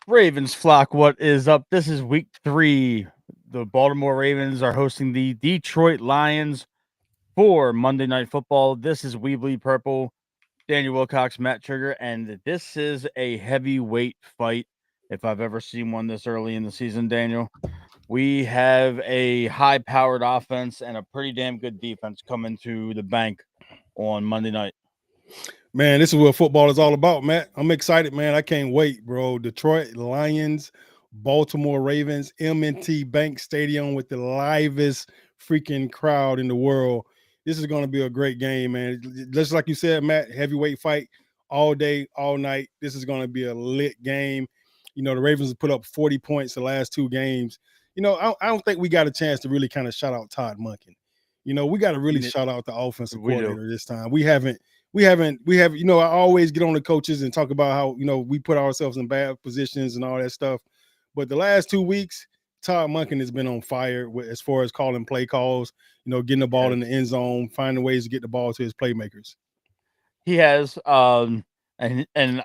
Ravens flock, what is up? This is week 3. The Baltimore Ravens are hosting the Detroit Lions for Monday Night Football. This is Weebly Purple, Daniel Wilcox, Matt Trigger, and this is a heavyweight fight if I've ever seen one this early in the season, Daniel. We have a high-powered offense and a pretty damn good defense coming to the bank on Monday night. Man, this is what football is all about, Matt. I'm excited, man. I can't wait, bro. Detroit Lions, Baltimore Ravens, M&T Bank Stadium with the livest freaking crowd in the world. This is going to be a great game, man. Just like you said, Matt, heavyweight fight all day, all night. This is going to be a lit game. You know, the Ravens have put up 40 points the last 2 games. You know, I don't think we got a chance to really kind of shout out Todd Monken. You know, we got to really shout out the offensive We do. coordinator this time. We have, you know, I always get on the coaches and talk about how, you know, we put ourselves in bad positions and all that stuff. But the last 2 weeks, Todd Monken has been on fire as far as calling play calls, you know, getting the ball in the end zone, finding ways to get the ball to his playmakers. He has, and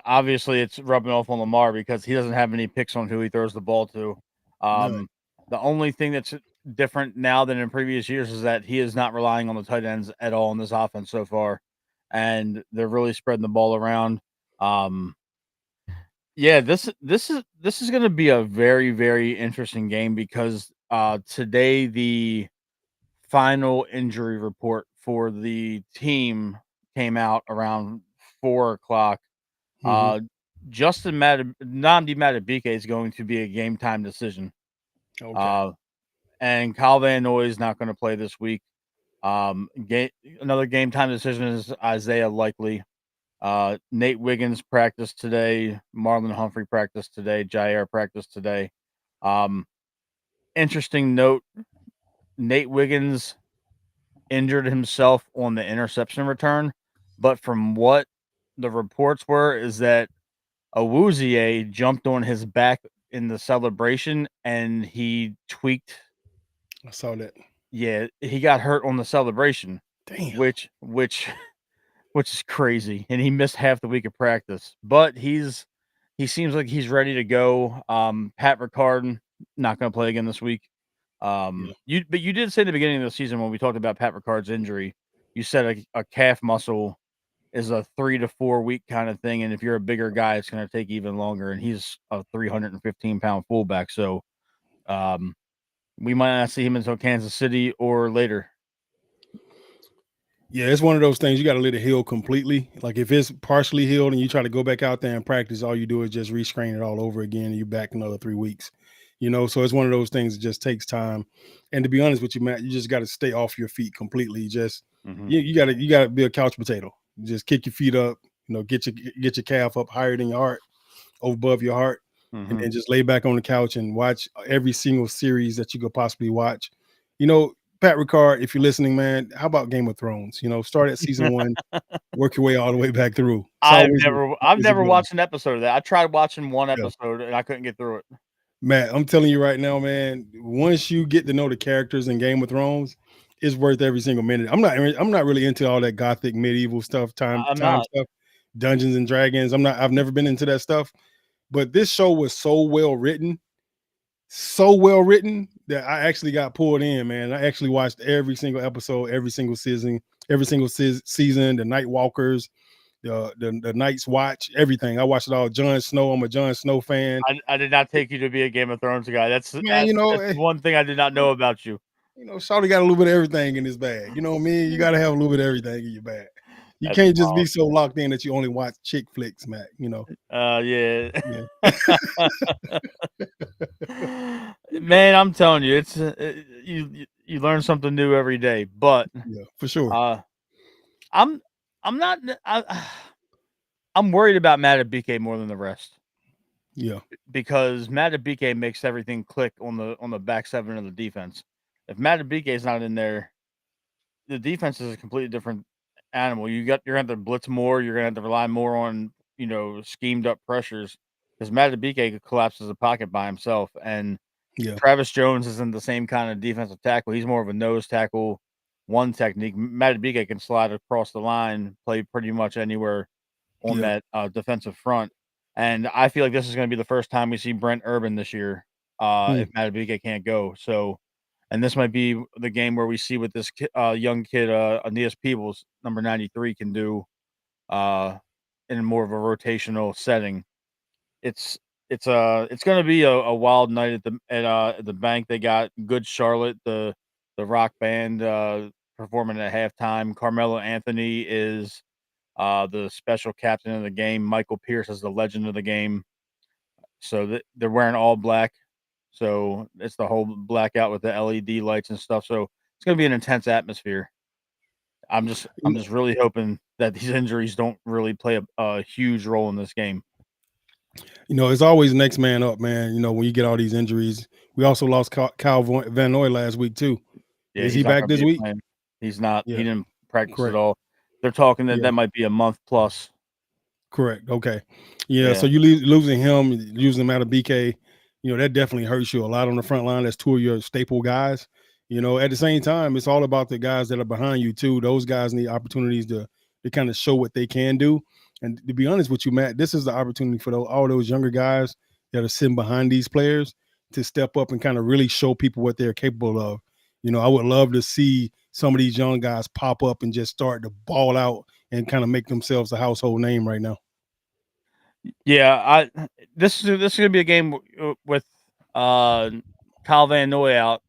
obviously it's rubbing off on Lamar because he doesn't have any picks on who he throws the ball to. None. The only thing that's different now than in previous years is that he is not relying on the tight ends at all in this offense so far, and they're really spreading the ball around. Yeah, this is going to be a very, very interesting game because today the final injury report for the team came out around 4 o'clock. Mhm. Justin Nnamdi Madubuike is going to be a game time decision. Okay. And Kyle Van Noy is not going to play this week. Another game time decision is Isaiah Likely. Nate Wiggins practiced today. Marlon Humphrey practiced today. Jair practiced today. Interesting note, Nate Wiggins injured himself on the interception return, but from what the reports were is that Awuzie jumped on his back in the celebration and he tweaked. I saw that. Yeah, he got hurt on the celebration, Damn. which is crazy, and he missed half the week of practice. But he seems like he's ready to go. Pat Ricard not going to play again this week. Yeah. You did say at the beginning of the season when we talked about Pat Ricard's injury, you said a calf muscle is a 3 to 4 week kind of thing, and if you're a bigger guy, it's going to take even longer. And he's a 315-pound fullback, so we might not see him until Kansas City or later. Yeah, it's one of those things you got to let it heal completely. Like if it's partially healed and you try to go back out there and practice, all you do is just rescreen it all over again and you're back another 3 weeks. You know, so it's one of those things that just takes time. And to be honest with you, Matt, you just got to stay off your feet completely. Just you gotta be a couch potato. Just kick your feet up, you know, get your calf up higher than your heart, above your heart, and then just lay back on the couch and watch every single series that you could possibly watch. You know, Pat Ricard, if you're listening, man, how about Game of Thrones? You know, start at season 1, work your way all the way back through. I've It's a never good one. watched an episode of that. I tried watching one Yeah. episode and I couldn't get through it. Matt, I'm telling you right now, man, once you get to know the characters in Game of Thrones, it's worth every single minute. I'm not really into all that gothic medieval stuff, I'm time not. stuff, Dungeons and Dragons. I've never been into that stuff. But this show was so well written that I actually got pulled in, man. I actually watched every single episode, every single season, the Night Walkers, the Night's Watch, everything. I watched it all. Jon Snow, I'm a Jon Snow fan. I did not take you to be a Game of Thrones guy. Man, That's one thing I did not know about you. Shawty got a little bit of everything in his bag. You know what I mean? You got to have a little bit of everything in your bag. You That's can't just wild. be so locked in that you only watch chick flicks, Matt. You know? Yeah. Yeah. Man, I'm telling you, it's you learn something new every day. But Yeah, for sure. I'm I'm not I'm worried about Madubuike more than the rest Yeah. because Madubuike makes everything click on the back seven of the defense. If Madubuike is not in there, the defense is a completely different animal. You're gonna have to blitz more. You're gonna have to rely more on schemed up pressures because Madubuike could collapse as a pocket by himself, and Yeah. Travis Jones isn't the same kind of defensive tackle. He's more of a nose tackle, one technique. Madubuike can slide across the line, play pretty much anywhere on Yeah. that defensive front. And I feel like this is going to be the first time we see Brent Urban this year. Hmm. If Matabike can't go, so and this might be the game where we see what this young kid, Aeneas Peebles, number 93, can do uh, in more of a rotational setting. It's it's gonna be a wild night at the bank. They got Good Charlotte, the rock band, performing at halftime. Carmelo Anthony is the special captain of the game. Michael Pierce is the legend of the game. So they're wearing all black. So it's the whole blackout with the LED lights and stuff. So it's gonna be an intense atmosphere. I'm just really hoping that these injuries don't really play a huge role in this game. It's always next man up, man. When you get all these injuries, we also lost Kyle Van Noy last week too. Yeah, Is he he's not back gonna this be week? playing. He's not. He Yeah, didn't practice at correct. all. They're talking that Yeah, that might be a month plus. correct. Okay. Yeah, so Yeah. you losing him, losing him out of BK, that definitely hurts you a lot on the front line. That's two of your staple guys. At the same time, it's all about the guys that are behind you too. Those guys need opportunities to kind of show what they can do. And to be honest with you, Matt, this is the opportunity for all those younger guys that are sitting behind these players to step up and kind of really show people what they're capable of. I would love to see some of these young guys pop up and just start to ball out and kind of make themselves a household name right now. Yeah, this is gonna be a game with uh Kyle Van Noy out.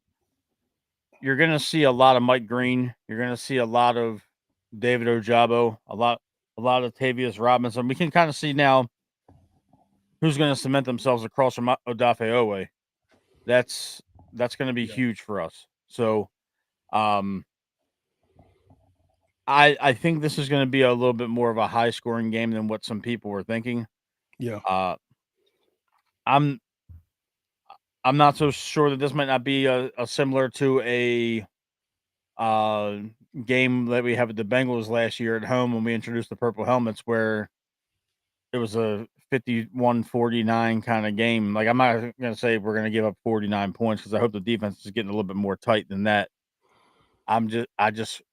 You're gonna see a lot of Mike Green. You're gonna see a lot of David Ojabo, a lot of Tavius Robinson. We can kind of see now who's gonna cement themselves across from Odafe Owe. That's that's gonna be Yeah. huge for us. So um I think this is gonna be a little bit more of a high scoring game than what some people were thinking. Yeah. Uh I'm I'm not so sure that this might not be a similar to a uh, game that we have with the Bengals last year at home when we introduced the purple helmets, where it was a 51-49 kind of game. Like, I'm not going to say we're going to give up 49 points because I hope the defense is getting a little bit more tight than that. I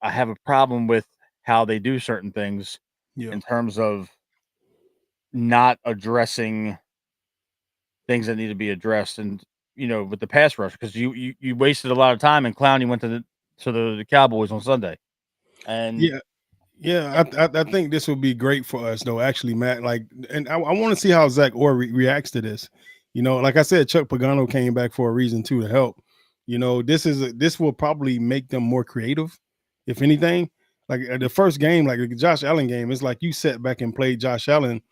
have a problem with how they do certain things Yeah. in terms of not addressing things that need to be addressed. And, with the pass rush, because you wasted a lot of time and Clowney went to the Cowboys on Sunday. And Yeah. Yeah, I think this will be great for us, though. Actually, Matt, and I want to see how Zach Orr reacts to this. Like I said, Chuck Pagano came back for a reason too to help. This will probably make them more creative, if anything. Like the first game, like the Josh Allen game, it's like you sat back and played Josh Allen,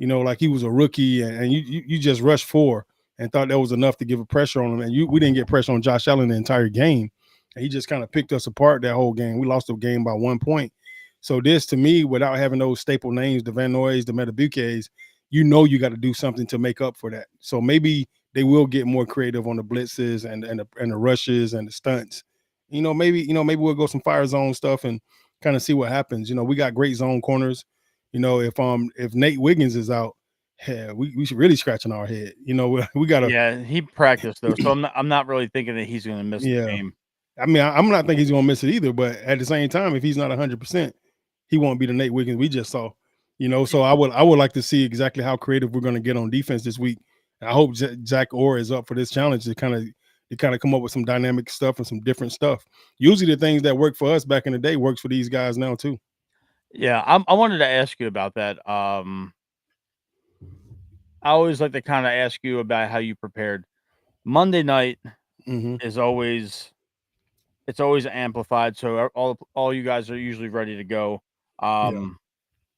like he was a rookie, and you just rushed four and thought that was enough to give a pressure on him, and we didn't get pressure on Josh Allen the entire game, and he just kind of picked us apart that whole game. We lost the game by 1 point. So this, to me, without having those staple names, the Van Noys, the Metabukes, you got to do something to make up for that. So maybe they will get more creative on the blitzes and the rushes and the stunts. Maybe we'll go some fire zone stuff and kind of see what happens. We got great zone corners. If Nate Wiggins is out, yeah, we should really scratching our head. We gotta. yeah, he practiced though, so I'm not really thinking that he's gonna miss the Yeah. game. I mean, I'm not thinking he's gonna miss it either, but at the same time, if he's not 100%, he won't be the Nate Wiggins we just saw. So I would like to see exactly how creative we're gonna get on defense this week. I hope Zach Orr is up for this challenge to kind of come up with some dynamic stuff and some different stuff. Usually, the things that work for us back in the day works for these guys now too. Yeah, I wanted to ask you about that. I always like to kind of ask you about how you prepared. Monday night Hmm. is always it's always amplified, so all you guys are usually ready to go. Yeah. Um,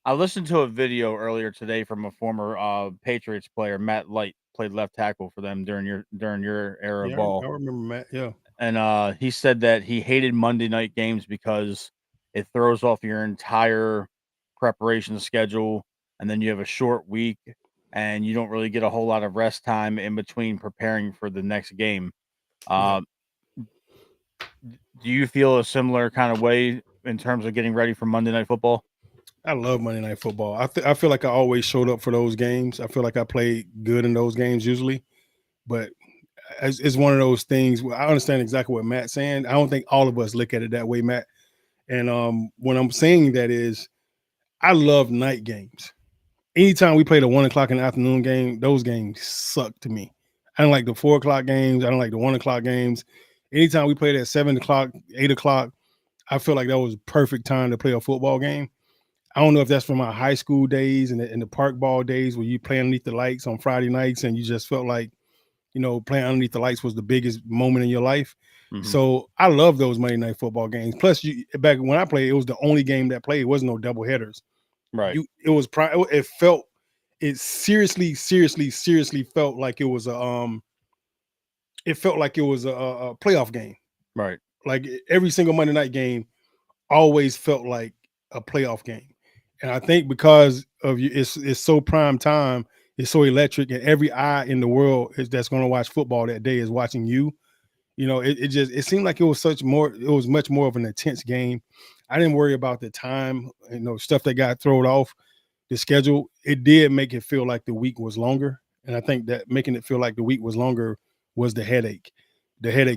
I listened to a video earlier today from a former Patriots player, Matt Light, played left tackle for them during your era of Yeah, I ball. remember Matt. Yeah. And he said that he hated Monday night games because it throws off your entire preparation schedule, and then you have a short week, and you don't really get a whole lot of rest time in between preparing for the next game. Yeah. Uh, do you feel a similar kind of way in terms of getting ready for Monday Night Football? I love Monday Night Football. I feel like I always showed up for those games. I feel like I played good in those games usually, but it's one of those things where I understand exactly what Matt's saying. I don't think all of us look at it that way, Matt. And when I'm saying that is, I love night games. anytime we played a 1 o'clock in the afternoon game, those games suck to me. I don't like the 4 o'clock games. I don't like the 1 o'clock games. Anytime we played at 7 o'clock, 8 o'clock, I feel like that was perfect time to play a football game. I don't know if that's from my high school days and the park ball days where you play underneath the lights on Friday nights and you just felt like, playing underneath the lights was the biggest moment in your life. Mhm. So I love those Monday night football games. Plus, back when I played, it was the only game that played. It wasn't no double headers. Right. It seriously felt like it was a playoff game. Right. Like every single Monday night game always felt like a playoff game. And I think because of you, it's so prime time, it's so electric, and every eye in the world that's going to watch football that day is watching you. It seemed like it was much more of an intense game. I didn't worry about the time, stuff that got thrown off the schedule. It did make it feel like the week was longer. And I think that making it feel like the week was longer was the headache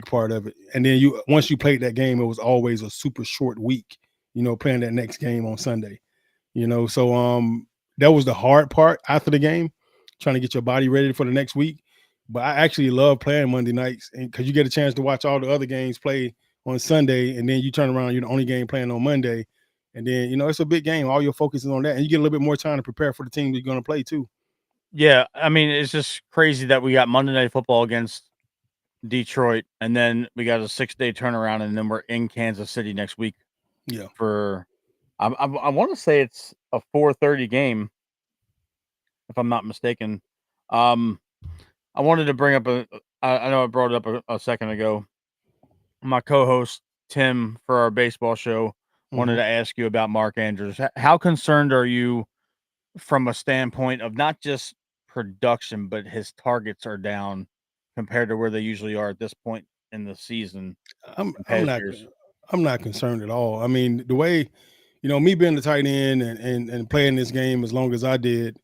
part of it. And then once you played that game, it was always a super short week, playing that next game on Sunday. So that was the hard part after the game, trying to get your body ready for the next week. But I actually love playing Monday nights, and because you get a chance to watch all the other games play on Sunday, and then you turn around, you're the only game playing on Monday, and then it's a big game. All your focus is on that, and you get a little bit more time to prepare for the team you're going to play too. Yeah, I mean, it's just crazy that we got Monday Night Football against Detroit, and then we got a 6-day turnaround, and then we're in Kansas City next week Yeah, for I want to say it's a 4:30 game, if I'm not mistaken. Um, I wanted to bring up I know I brought it up a second ago. My co-host Tim for our baseball show wanted hmm to ask you about Mark Andrews. How concerned are you from a standpoint of not just production, but his targets are down compared to where they usually are at this point in the season I'm in I'm past not years? I'm not concerned at all. I mean, the way me being the tight end and playing this game as long as I did,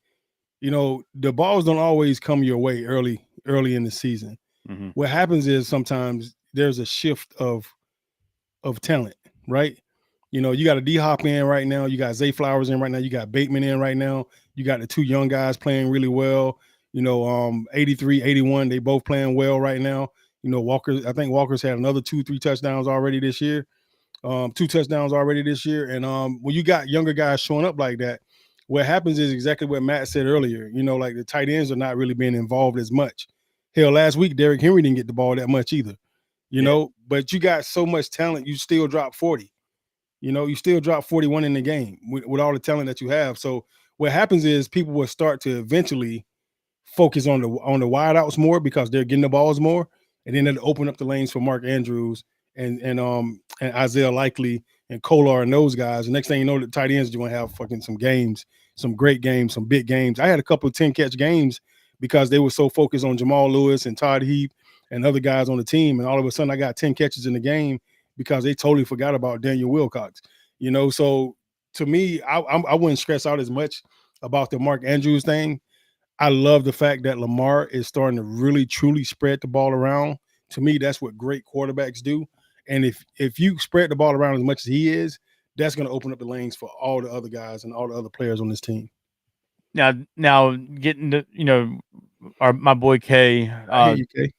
the balls don't always come your way early in the season. Mhm. What happens is sometimes there's a shift of talent, right? You got a D Hop in right now, you got Zay Flowers in right now, you got Bateman in right now, you got the two young guys playing really well. 83, 81, they both playing well right now. I think Walker's had another 2, 3 touchdowns already this year. 2 touchdowns already this year. And when you got younger guys showing up like that, what happens is exactly what Matt said earlier. Like the tight ends are not really being involved as much. Hell, last week Derrick Henry didn't get the ball that much either. Yeah. But you got so much talent, you still drop 40. You still drop 41 in the game with all the talent that you have. So what happens is people will start to eventually focus on the wideouts more because they're getting the balls more, and then it'll open up the lanes for Mark Andrews and Isaiah Likely and Kolar and those guys. The next thing you know, the tight ends are going to have fucking some games, some great games, some big games. I had a couple of 10-catch games because they were so focused on Jamal Lewis and Todd Heap and other guys on the team, and all of a sudden I got 10 catches in the game because they totally forgot about Daniel Wilcox. So to me, I wouldn't stress out as much about the Mark Andrews thing. I love the fact that Lamar is starting to really truly spread the ball around. To me, that's what great quarterbacks do. And if you spread the ball around as much as he is, that's going to open up the lanes for all the other guys and all the other players on this team. Now getting to my boy Kay, I hear you, Kay.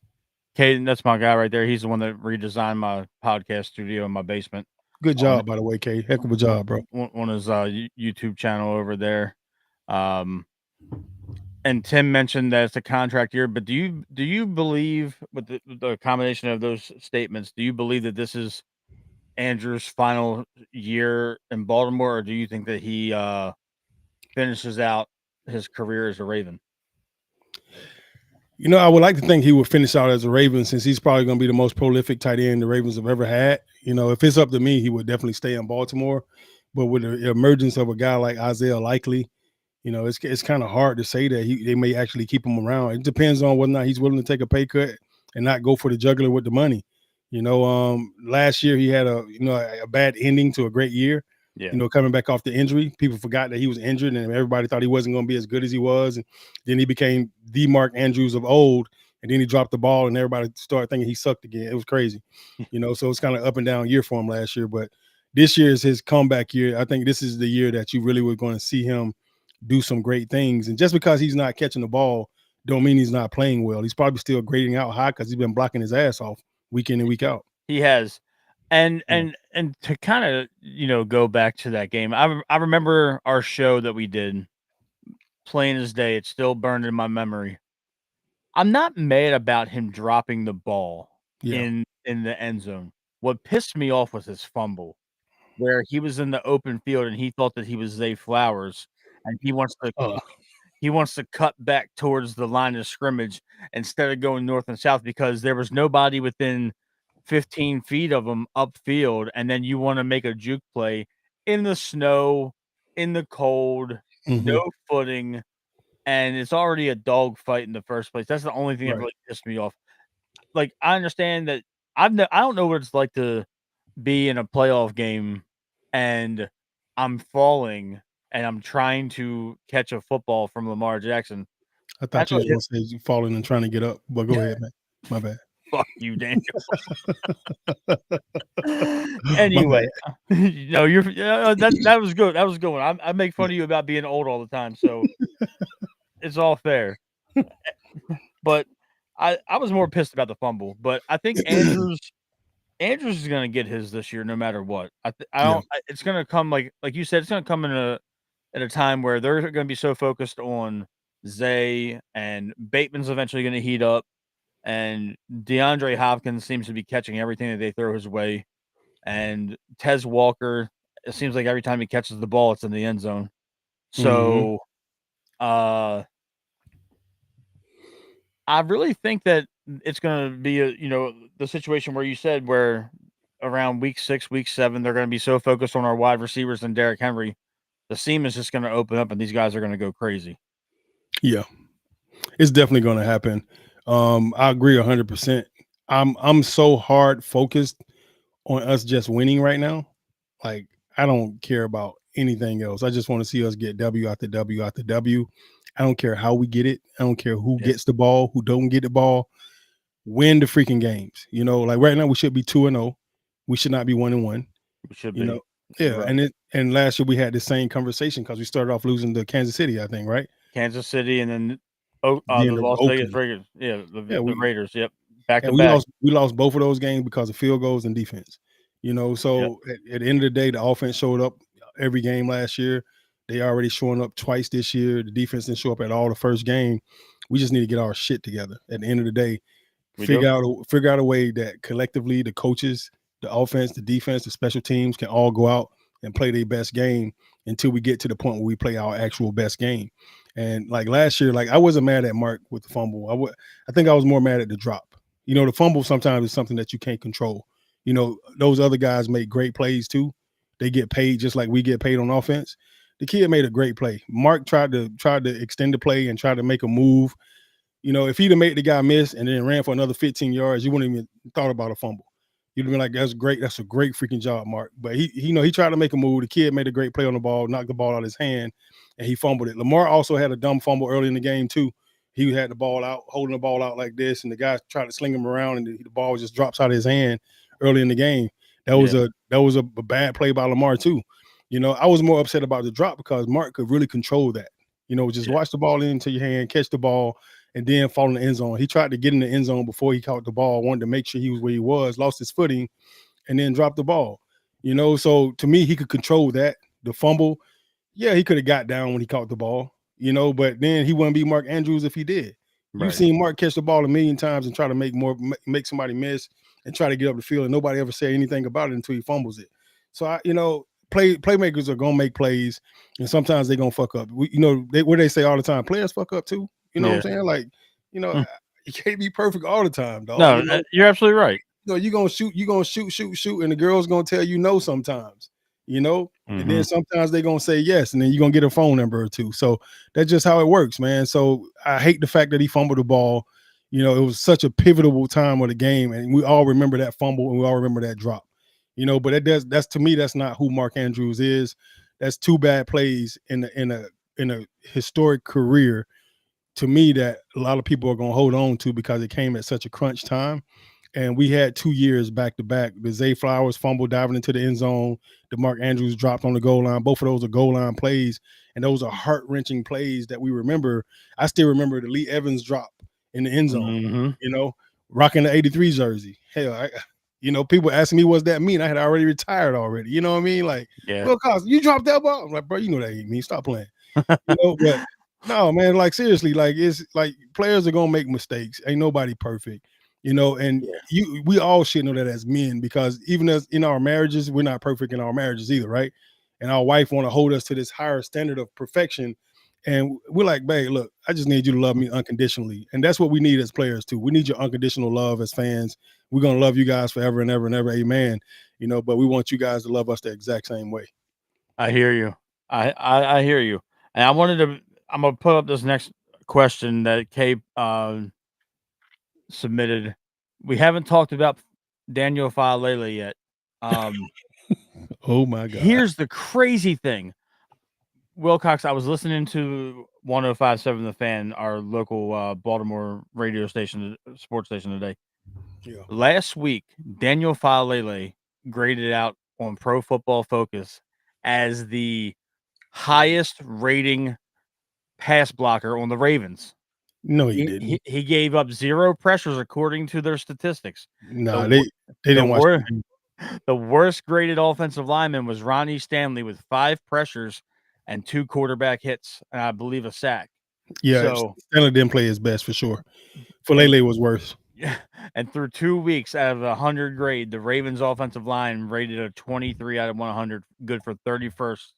Kay, that's my guy right there. He's the one that redesigned my podcast studio in my basement Good on job, by the way, Kay. Heck of a job, bro. on his YouTube channel over there. And Tim mentioned that it's a contract year, but do you believe with the combination of those statements, do you believe that this is Andrew's final year in Baltimore, or do you think that he finishes out his career as a Raven? I would like to think he would finish out as a Raven since he's probably going to be the most prolific tight end the Ravens have ever had. If it's up to me, he would definitely stay in Baltimore. But with the emergence of a guy like Isaiah Likely, it's kind of hard to say that they may actually keep him around. It depends on whether or not he's willing to take a pay cut and not go for the jugular with the money. Last year he had a bad ending to a great year. Yeah. Coming back off the injury, people forgot that he was injured, and everybody thought he wasn't going to be as good as he was. And then he became the Mark Andrews of old, and then he dropped the ball, and everybody started thinking he sucked again. It was crazy, So it's kind of up and down year for him last year, but this year is his comeback year. I think this is the year that you really were going to see him do some great things. And just because he's not catching the ball, don't mean he's not playing well. He's probably still grading out high because he's been blocking his ass off week in and week out. He has. And Yeah. to kind of, go back to that game. I remember our show that we did, plain as day. It's still burned in my memory. I'm not mad about him dropping the ball Yeah. in the end zone. What pissed me off was his fumble, where he was in the open field and he thought that he was Zay Flowers, and he wants to cut back towards the line of scrimmage instead of going north and south because there was nobody within 15 feet of him upfield, and then you want to make a juke play in the snow, in the cold, no footing, and it's already a dog fight in the first place. That's the only thing that Right. really pissed me off. Like, I understand that I don't know what it's like to be in a playoff game and I'm falling and I'm trying to catch a football from Lamar Jackson. I thought That's you what was gonna say you falling and trying to get up, but go ahead, man. My bad. fuck you, Daniel. My Anyway, bad. that was good. That was a good one. I make fun of you about being old all the time, so it's all fair. But I was more pissed about the fumble, but I think Andrews is gonna get his this year no matter what. I Yeah. don't. It's gonna come like you said. It's gonna come in at a time where they're gonna be so focused on Zay and Bateman's eventually gonna heat up, and DeAndre Hopkins seems to be catching everything that they throw his way, and Tez Walker. It seems like every time he catches the ball, it's in the end zone. So, I really think that it's going to be the situation where you said where around week 6, week 7, they're going to be so focused on our wide receivers and Derrick Henry, the seam is just going to open up and these guys are going to go crazy. Yeah, it's definitely going to happen. I agree 100%. I'm so hard focused on us just winning right now. Like, I don't care about anything else. I just want to see us get W after W after W. I don't care how we get it. I don't care who gets the ball, who don't get the ball. Win the freaking games. Like right now we should be 2-0. We should not be 1-1. We should be. Yeah, right. And last year we had the same conversation because we started off losing to Kansas City, I think, right? Kansas City and then the Las Vegas Raiders. Yeah, the Raiders. Yep, back to back. We lost both of those games because of field goals and defense. So at the end of the day, the offense showed up every game last year. They already showing up twice this year. The defense didn't show up at all the first game. We just need to get our shit together. At the end of the day, figure out a way that collectively the coaches, the offense, the defense, the special teams can all go out and play their best game until we get to the point where we play our actual best game. And like last year, like I wasn't mad at Mark with the fumble. I think I was more mad at the drop. The fumble sometimes is something that you can't control. Those other guys make great plays too. They get paid just like we get paid on offense. The kid made a great play. Mark tried to extend the play and try to make a move. If he'd have made the guy miss and then ran for another 15 yards, you wouldn't even thought about a fumble. You'd have been like, that's great. That's a great freaking job, Mark. But he tried to make a move. The kid made a great play on the ball, knocked the ball out of his hand, and he fumbled it. Lamar also had a dumb fumble early in the game too. He had the ball out, holding the ball out like this, and the guy tried to sling him around, and the ball just drops out of his hand early in the game. That was a bad play by Lamar too. I was more upset about the drop because Mark could really control that. Just watch the ball into your hand, catch the ball, and then fall in the end zone. He tried to get in the end zone before he caught the ball, wanted to make sure he was where he was, lost his footing, and then dropped the ball. So to me, he could control that. The fumble, yeah, he could have got down when he caught the ball, but then he wouldn't be Mark Andrews if he did. Right. You've seen Mark catch the ball a million times and try to make somebody miss and try to get up the field, and nobody ever say anything about it until he fumbles it. So playmakers are gonna make plays, and sometimes they're gonna fuck up. What they say all the time, players fuck up too. You know what I'm saying? Like, you can't be perfect all the time, dog. No, you're absolutely right. You're gonna shoot, and the girl's gonna tell you no sometimes. And then sometimes they're gonna say yes, and then you're gonna get a phone number or two. So that's just how it works, man. So I hate the fact that he fumbled the ball. It was such a pivotal time of the game, and we all remember that fumble and we all remember that drop. But that's to me, that's not who Mark Andrews is. That's 2 bad plays in a historic career, to me, that a lot of people are gonna hold on to because it came at such a crunch time. And we had 2 years back to back. The Zay Flowers fumble diving into the end zone, the Mark Andrews dropped on the goal line. Both of those are goal line plays. and those are heart-wrenching plays that we remember. I still remember the Lee Evans drop in the end zone, rocking the 83 jersey. Hell, people asking me, what's that mean? I had already retired already. You know what I mean? Like, Wilcox, you dropped that ball? I'm like, bro, you know that ain't me. Stop playing. But no, man, like seriously, like it's like players are gonna make mistakes. Ain't nobody perfect, and we all should know that as men, because even as in our marriages, we're not perfect in our marriages either, right? And our wife want to hold us to this higher standard of perfection. And we're like, babe, look, I just need you to love me unconditionally. And that's what we need as players too. We need your unconditional love as fans. We're gonna love you guys forever and ever and ever, amen. But we want you guys to love us the exact same way. I hear you. I hear you. And I'm gonna put up this next question that Kay submitted. We haven't talked about Daniel Falele yet. Oh my God. Here's the crazy thing. Wilcox, I was listening to 105.7 The Fan, our local Baltimore radio station, sports station today. Yeah. Last week, Daniel Falele graded out on Pro Football Focus as the highest rating pass blocker on the Ravens. No, he didn't. He gave up 0 pressures according to their statistics. No, they didn't watch the game. The worst graded offensive lineman was Ronnie Stanley with 5 pressures and 2 quarterback hits, and I believe a sack. Yeah, so Stanley didn't play his best for sure. Falele was worse. Yeah, and through 2 weeks out of 100 grade, the Ravens offensive line rated a 23 out of 100, good for 31st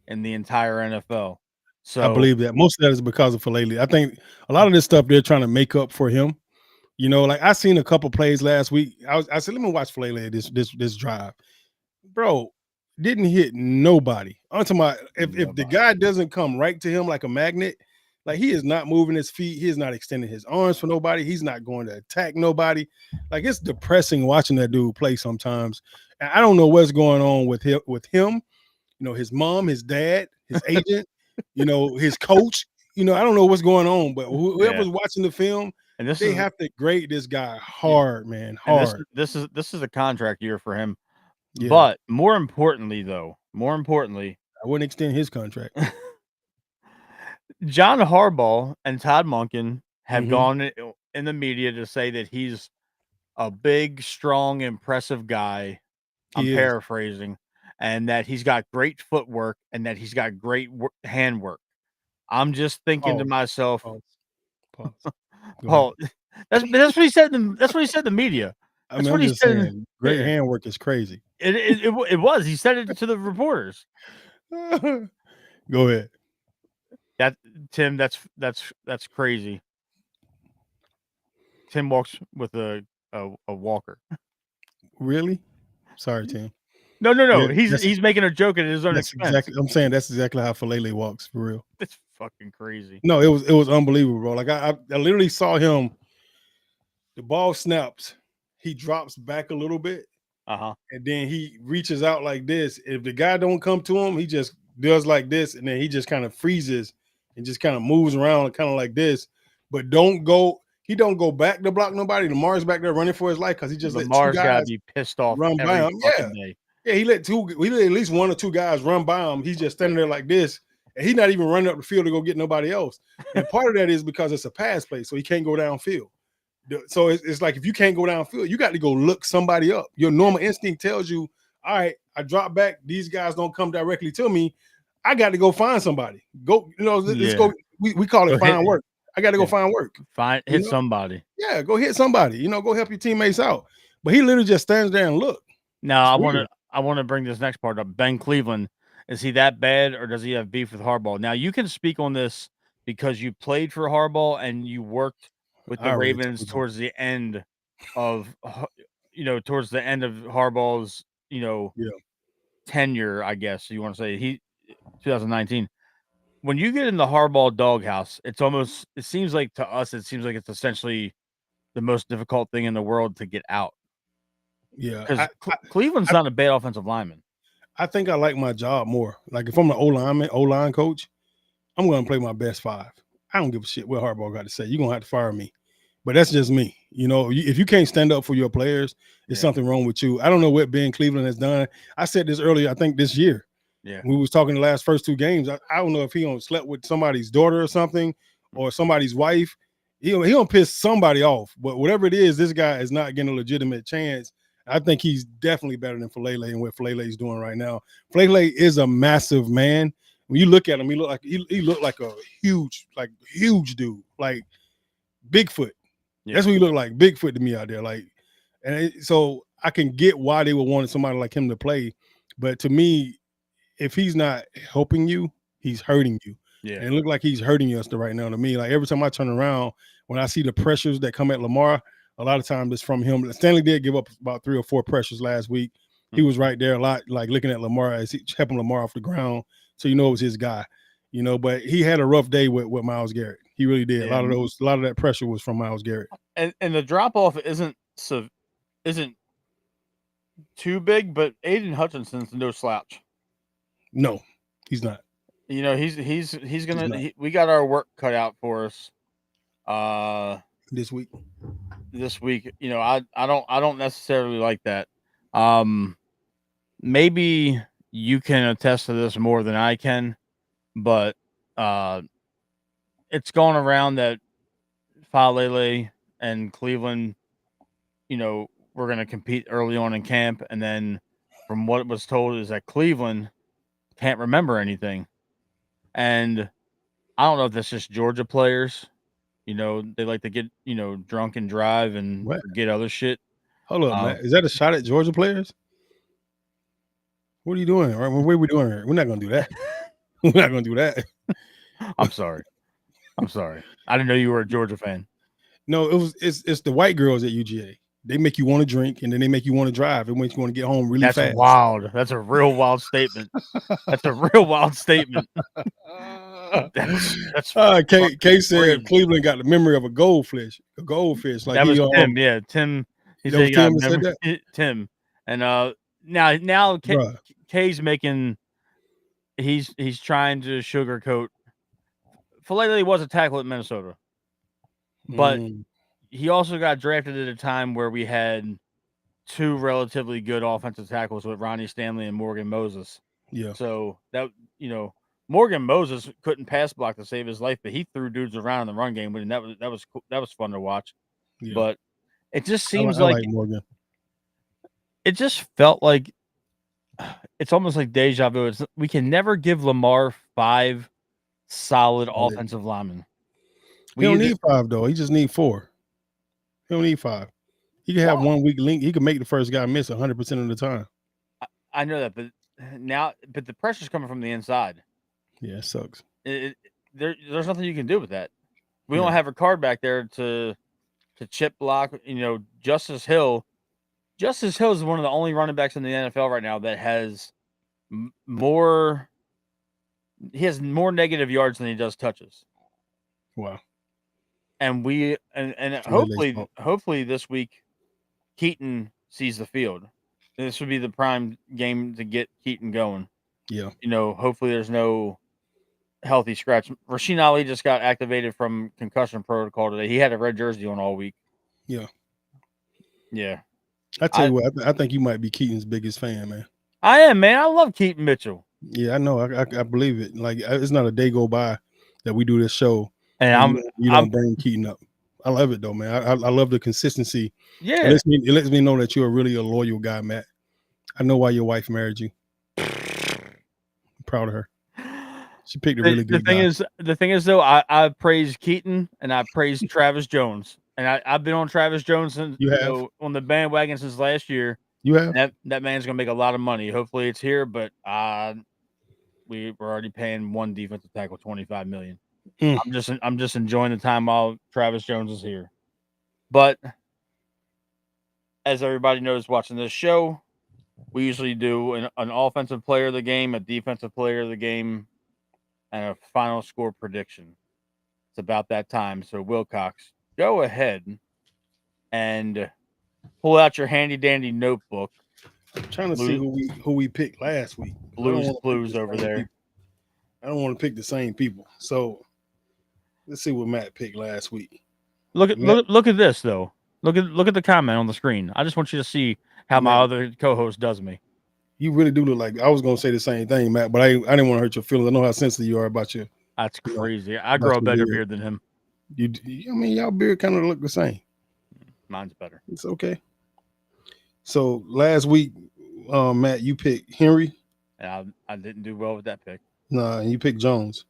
in the entire NFL. So I believe that most of that is because of Falele. I think a lot of this stuff they're trying to make up for him. Like I seen a couple plays last week. I said, let me watch Falele this drive. Bro, didn't hit nobody. I'm talking about if the guy doesn't come right to him like a magnet, like he is not moving his feet, he is not extending his arms for nobody, he's not going to attack nobody. Like it's depressing watching that dude play sometimes. And I don't know what's going on with him. His mom, his dad, his agent, his coach. I don't know what's going on, but whoever's watching the film, and they have to grade this guy hard, man. Hard. This is a contract year for him. Yeah. But more importantly, I wouldn't extend his contract. John Harbaugh and Todd Monken have gone in the media to say that he's a big, strong, impressive guy. I'm paraphrasing, and that he's got great footwork and that he's got great handwork. I'm just thinking to myself, Paul, that's what he said. That's what he said in the media. That's what he said. Great handwork is crazy. It was. He said it to the reporters. Go ahead. Tim, that's crazy. Tim walks with a walker. Really? Sorry, Tim. No. Yeah, he's making a joke at his own expense. I'm saying that's exactly how Falele walks for real. It's fucking crazy. No, it was unbelievable, bro. Like I literally saw him. The ball snaps, he drops back a little bit, and then he reaches out like this. If the guy don't come to him, he just does like this, and then he just kind of freezes and just kind of moves around, kind of like this. But he don't go back to block nobody. Lamar's back there running for his life because he just Lamar's got to be pissed off run by him. Yeah, he let at least 1 or 2 guys run by him. He's just standing there like this, and he's not even running up the field to go get nobody else. And part of that is because it's a pass play, so he can't go downfield. So it's like if you can't go downfield, you got to go look somebody up. Your normal instinct tells you, all right, I drop back. These guys don't come directly to me. I got to go find somebody. Go, let's go. We call it find work. I got to go find work. Hit somebody. Yeah, go hit somebody. Go help your teammates out. But he literally just stands there and look. Now I want to bring this next part up. Ben Cleveland, is he that bad or does he have beef with Harbaugh? Now you can speak on this because you played for Harbaugh and you worked with the Ravens towards the end of Harbaugh's tenure, I guess you want to say 2019. When you get in the Harbaugh doghouse, it seems like to us it's essentially the most difficult thing in the world to get out. Yeah, because Cleveland's not a bad offensive lineman. I think I like my job more. Like if I'm an O-line coach, I'm going to play my best 5. I don't give a shit what Harbaugh got to say. You're going to have to fire me. But that's just me. If you can't stand up for your players, there's something wrong with you. I don't know what Ben Cleveland has done. I said this earlier, I think this year. Yeah. We was talking the last first 2 games. I don't know if he slept with somebody's daughter or something, or somebody's wife. He don't piss somebody off. But whatever it is, this guy is not getting a legitimate chance. I think he's definitely better than Falele and what Falele's doing right now. Falele is a massive man. When you look at him, he looked like a huge dude, like Bigfoot. Yeah. That's what he looked like, Bigfoot to me out there. Like, so I can get why they would want somebody like him to play, but to me, if he's not helping you, he's hurting you. Yeah. And it looked like he's hurting us right now to me. Like every time I turn around, when I see the pressures that come at Lamar, a lot of times it's from him. Stanley did give up about 3 or 4 pressures last week. He was right there a lot, like looking at Lamar as he helping Lamar off the ground. So it was his guy, but he had a rough day with Myles Garrett. He really did. Yeah. A lot of that pressure was from Myles Garrett. And the drop off isn't too big, but Aiden Hutchinson's no slouch. No, he's not. He's gonna. We got our work cut out for us. This week. I don't necessarily like that. Maybe you can attest to this more than I can, but it's going around that Falele and Cleveland, we're going to compete early on in camp, and then from what was told is that Cleveland can't remember anything, and I don't know if that's just Georgia players. They like to get drunk and drive and forget other shit. Hold up, man. Is that a shot at Georgia players? What are you doing? What are we doing here? We're not gonna do that. We're not gonna do that. I'm sorry. I didn't know you were a Georgia fan. No, it's the white girls at UGA. They make you want to drink, and then they make you want to drive. It makes you want to get home really fast. That's wild. That's a real wild statement. That's a real wild statement. That's Kay said Cleveland got the memory of a goldfish. Like that was Tim. Yeah, Tim. He said he got memory. Tim. And now Kay's making. He's trying to sugarcoat. Falele was a tackle at Minnesota, but he also got drafted at a time where we had 2 relatively good offensive tackles with Ronnie Stanley and Morgan Moses. Yeah. So that Morgan Moses couldn't pass block to save his life, but he threw dudes around in the run game, and that was cool. That was fun to watch. Yeah. But it just seems I like Morgan. It just felt like it's almost like deja vu. We can never give Lamar 5 solid offensive linemen. We don't need 5 though. He just need 4. He don't need 5. He can have 1 weak link. He can make the first guy miss 100% of the time. I know that, but the pressure's coming from the inside. Yeah, it sucks. There's nothing you can do with that. We don't have a card back there to chip block. Justice Hill. Justice Hill is one of the only running backs in the NFL right now that has more. He has more negative yards than he does touches. Wow. And hopefully this week, Keaton sees the field. This would be the prime game to get Keaton going. Yeah. Hopefully there's no healthy scratch. Rasheen Ali just got activated from concussion protocol today. He had a red jersey on all week. Yeah. Yeah. I tell you what, I think you might be Keaton's biggest fan, man. I am, man. I love Keaton Mitchell. Yeah, I know. I believe it. Like, it's not a day go by that we do this show and you don't bring Keaton up. I love it though, man. I love the consistency. Yeah, it lets me know that you're really a loyal guy, Matt. I know why your wife married you. I'm proud of her. She picked a really good guy. The thing is though, I praise Keaton and I praise Travis Jones, and I've been on Travis Jones since on the bandwagon since last year. You have that man's gonna make a lot of money. Hopefully it's here, but we're already paying one defensive tackle $25 million. I'm just enjoying the time while Travis Jones is here. But as everybody knows watching this show, we usually do an offensive player of the game, a defensive player of the game, and a final score prediction. It's about that time. So Wilcox, go ahead and pull out your handy dandy notebook. I'm trying to see who we picked last week. Blues over there. People. I don't want to pick the same people. So let's see what Matt picked last week. Look at this though. Look at the comment on the screen. I just want you to see how my other co-host does me. You really do look like. I was gonna say the same thing, Matt, but I didn't want to hurt your feelings. I know how sensitive you are about your, That's you know, crazy. I about grow a your better beard. beard than him. I mean, y'all beard kind of look the same. Mine's better. It's okay. So last week, Matt, you picked Henry. And I didn't do well with that pick. Nah, and you picked Jones.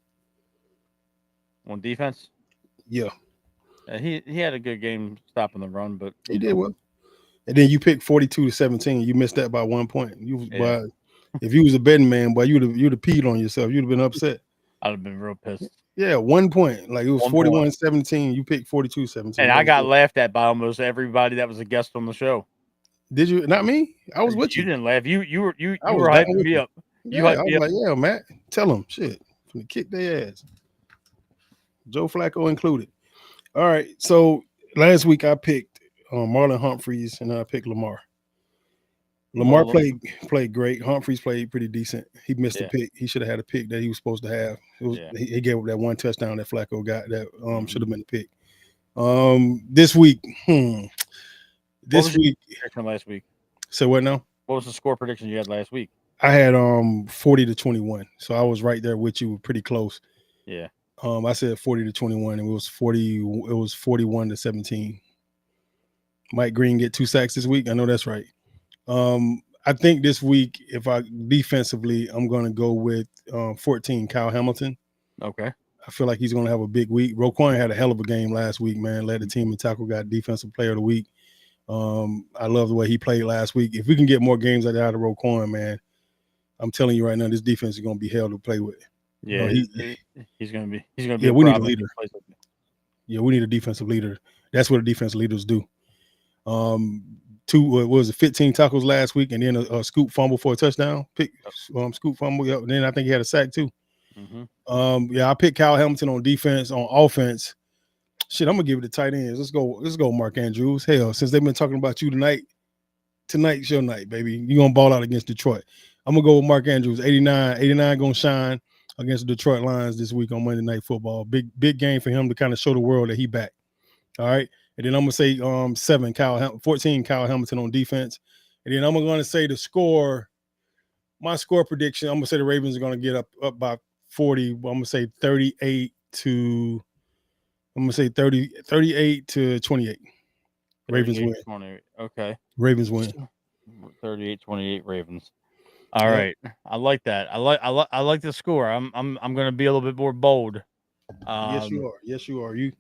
On defense, Yeah, he had a good game stopping the run, but he did well. And then you picked 42-17. You missed that by 1 point. yeah, If you was a betting man, boy, you'd have peed on yourself. You'd have been upset. I'd have been real pissed. Yeah, 1 point. Like it was 1 point. 41-17. You picked 42-17. And I got laughed at by almost everybody that was a guest on the show. Did you? Not me. I was with You you. didn't laugh. You were down hyping with me you. up. You Yeah, I hyped me was up. like, yeah, Matt, tell them shit. Finna kick their ass. Joe Flacco included. All right. So last week I picked Marlon Humphreys and I picked Lamar. Lamar Well, played great. Humphreys played pretty decent. He missed a Yeah. pick. He should have had a pick that he was supposed to have. Yeah. He gave up that one touchdown that Flacco got that should have been a pick. This week, prediction last week? So what now? What was the score prediction you had last week? I had 40-21. So I was right there with you, pretty close. Yeah. I said 40-21, and it was 41-17. Mike Green get 2 sacks this week. I know that's right. I think this week, if I defensively, I'm going to go with 14, Kyle Hamilton. Okay. I feel like he's going to have a big week. Roquan had a hell of a game last week, man. Led the team in tackle, got defensive player of the week. I love the way he played last week. If we can get more games like that out of Roquan, man, I'm telling you right now, this defense is going to be hell to play with. Yeah, he's going to be. Yeah, we need a leader. Yeah, we need a defensive leader. That's what the defensive leaders do. 15 tackles last week, and then a scoop fumble for a touchdown. Scoop fumble. Yep. And then I think he had a sack too. Mm-hmm. I picked Kyle Hamilton on defense. On offense, shit, I'm gonna give it to tight ends. Let's go, Mark Andrews. Hell, since they've been talking about you tonight, tonight's your night, baby. You gonna ball out against Detroit. I'm gonna go with Mark Andrews. 89 gonna shine against the Detroit Lions this week on Monday Night Football. Big game for him to kind of show the world that he back. All right. And then I'm gonna say 14 Kyle Hamilton on defense. And then I'm gonna say the score, my score prediction, I'm gonna say the Ravens are gonna get up by 40. I'm gonna say 38 to 28. Ravens win. 28. Okay. Ravens win. 38-28 Ravens. All right. I like that. I like the score. I'm gonna be a little bit more bold. Yes, you are. Yes, you are. You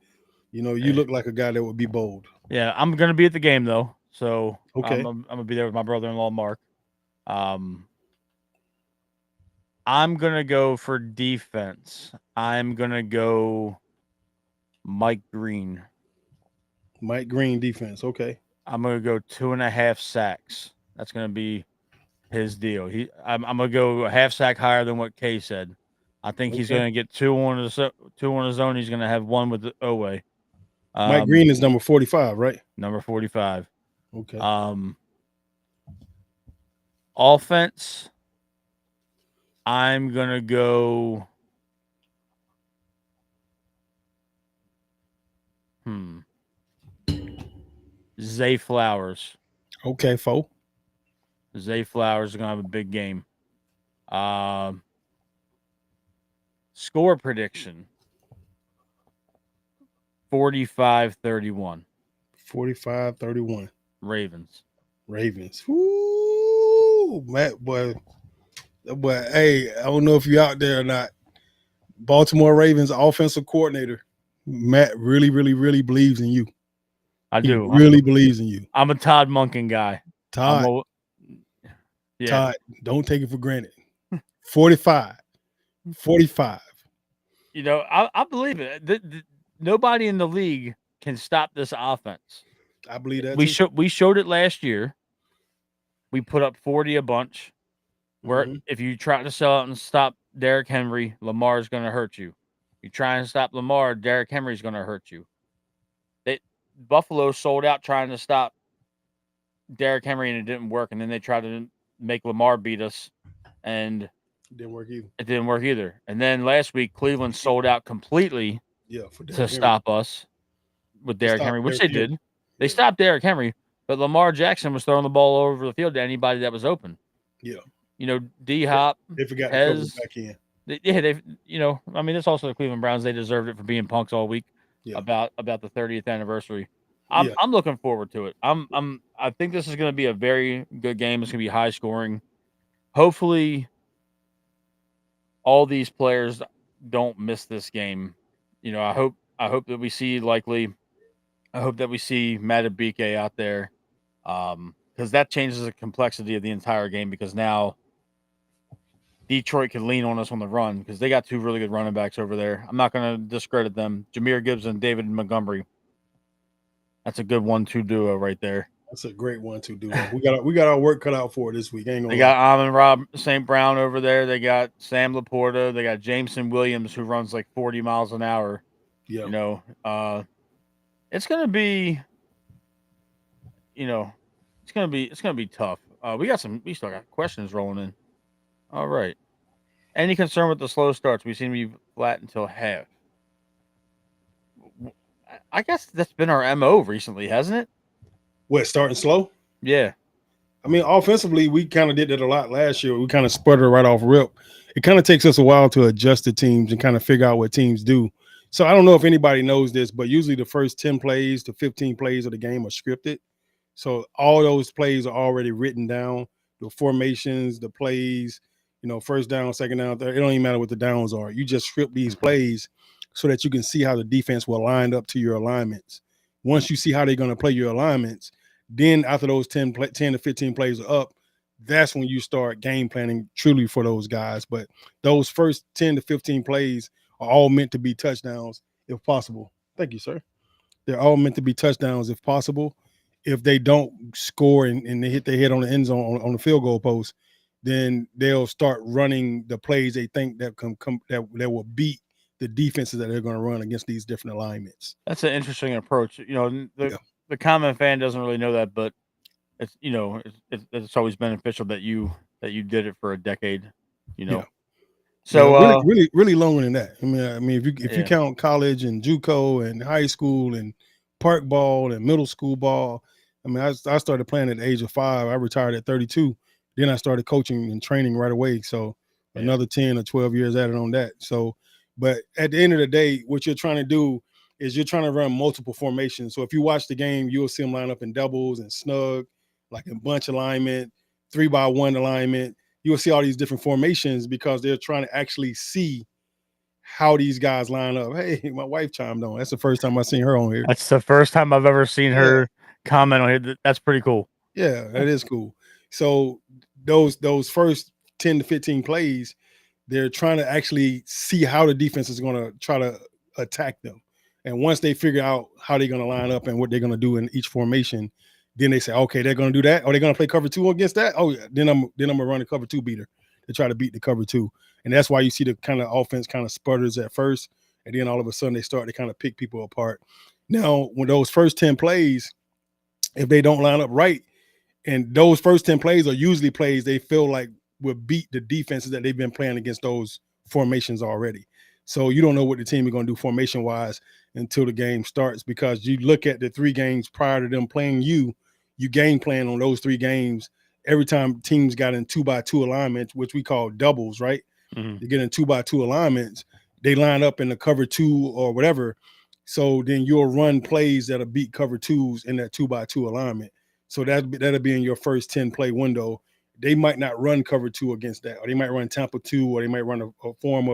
look like a guy that would be bold. Yeah, I'm gonna be at the game though, so okay. I'm gonna be there with my brother-in-law Mark. I'm gonna go for defense. I'm gonna go Mike Green. Mike Green defense. Okay. I'm gonna go 2.5 sacks. That's gonna be his deal. I'm gonna go a half sack higher than what Kay said. I think he's gonna get 2 on his own. He's gonna have 1 with the Owe. Mike Green is number 45, right? Number 45. Okay. Offense, I'm gonna go. Zay Flowers. Okay, foe. Zay Flowers is gonna have a big game. Score prediction. 45-31. 45-31. Ravens. Woo, Matt, boy. Hey, I don't know if you're out there or not. Baltimore Ravens offensive coordinator, Matt, really, really, really believes in you. He really believes in you. I'm a Todd Monken guy. Todd, don't take it for granted. 45. You know, I believe it. Nobody in the league can stop this offense. I believe that we showed it last year. We put up 40 a bunch. Where if you try to sell out and stop Derrick Henry, Lamar's going to hurt you. You try and stop Lamar, Derrick Henry's going to hurt you. Buffalo sold out trying to stop Derrick Henry, and it didn't work. And then they tried to make Lamar beat us, and it didn't work either. It didn't work either. And then last week, Cleveland sold out completely to stop us with Derrick Henry, which they did. They stopped Derrick Henry, but Lamar Jackson was throwing the ball all over the field to anybody that was open. Yeah. D Hop, They forgot to cover the Hez. back end. Yeah, I mean, it's also the Cleveland Browns. They deserved it for being punks all week Yeah. about the 30th anniversary. Yeah. I'm looking forward to it. I think this is going to be a very good game. It's going to be high scoring. Hopefully, all these players don't miss this game. I hope that we see I hope that we see Matabike out there, because that changes the complexity of the entire game. Because now Detroit can lean on us on the run because they got two really good running backs over there. I'm not going to discredit them. Jahmyr Gibbs and David Montgomery. That's a good 1-2 duo right there. That's a great one to do. We got our work cut out for it this week. Ain't They gonna lie. got Amon Rob St. Brown over there. They got Sam Laporta. They got Jameson Williams, who runs like 40 miles an hour. Yeah. It's gonna be, it's gonna be tough. We still got questions rolling in. All right. Any concern with the slow starts? We seem to be flat until half. I guess that's been our MO recently, hasn't it? What, starting slow? Yeah. I mean, offensively, we kind of did that a lot last year. We kind of sputtered right off rip. It kind of takes us a while to adjust to teams and kind of figure out what teams do. So I don't know if anybody knows this, but usually the first 10 plays to 15 plays of the game are scripted. So all those plays are already written down, the formations, the plays, first down, second down, third. It don't even matter what the downs are. You just script these plays so that you can see how the defense will line up to your alignments. Once you see how they're going to play your alignments, then after those 10 to 15 plays are up, that's when you start game planning truly for those guys. But those first 10 to 15 plays are all meant to be touchdowns if possible. Thank you, sir. They're all meant to be touchdowns if possible. If they don't score and they hit their head on the end zone on the field goal post, then they'll start running the plays they think that that will beat the defenses that they're going to run against these different alignments. That's an interesting approach. Yeah. The common fan doesn't really know that, but it's always beneficial that you did it for a decade. Yeah. So really longer than that. I mean, if you count college and JUCO and high school and park ball and middle school ball, I mean, I started playing at the age of 5. I retired at 32. Then I started coaching and training right away. So another 10 or 12 years added on that. So, but at the end of the day, what you're trying to do is you're trying to run multiple formations. So if you watch the game, you'll see them line up in doubles and snug, like in bunch alignment, 3-by-1 alignment. You'll see all these different formations because they're trying to actually see how these guys line up. Hey, my wife chimed on. That's the first time I've seen her on here. That's the first time I've ever seen her comment on here. That's pretty cool. Yeah, that is cool. So those first 10 to 15 plays, they're trying to actually see how the defense is going to try to attack them. And once they figure out how they're going to line up and what they're going to do in each formation, then they say, okay, they're going to do that. Are they going to play cover 2 against that? Oh, yeah. Then I'm going to run a cover 2 beater to try to beat the cover 2. And that's why you see the kind of offense kind of sputters at first. And then all of a sudden they start to kind of pick people apart. Now, when those first 10 plays, if they don't line up right, and those first 10 plays are usually plays they feel like will beat the defenses that they've been playing against those formations already. So you don't know what the team is going to do formation-wise until the game starts, because you look at the 3 games prior to them playing you game plan on those 3 games. Every time teams got in 2-by-2 alignments, which we call doubles, right? Mm-hmm. They get in 2-by-2 alignments, they line up in the cover 2 or whatever. So then you'll run plays that'll beat cover 2s in that 2-by-2 alignment. So that'll be in your first 10 play window. They might not run cover 2 against that, or they might run Tampa 2, or they might run a form